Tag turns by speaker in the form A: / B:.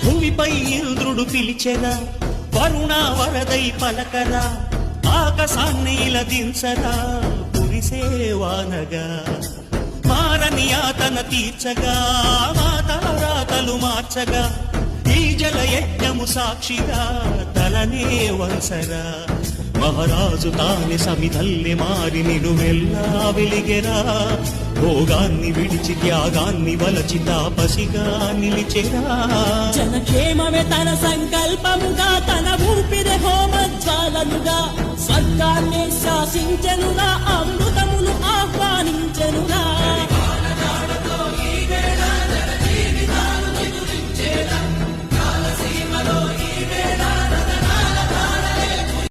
A: భూమిపై ఇంద్రుడు పిలిచెరా, వరుణ వరదై పలకరా, ఆకాశాన్ని ఇలదించరా కురిసేవానగా, మారని యాతన తీర్చగా, మాతారాతలు మార్చగా, ఈ జల యజ్ఞము సాక్షిగా తలనే వంసరా. మహారాజు తాని సమిధల్లి మారి నిలువెల్లా వెలిగెరా, భోగాన్ని విడిచి త్యాగాన్ని వలచి తాపసిగా నిలిచెరా.
B: జనక్షేమమే తన సంకల్పముగా, తన ఊపిరి హోమజ్వాలలుగా, స్వర్గాన్ని శాసించ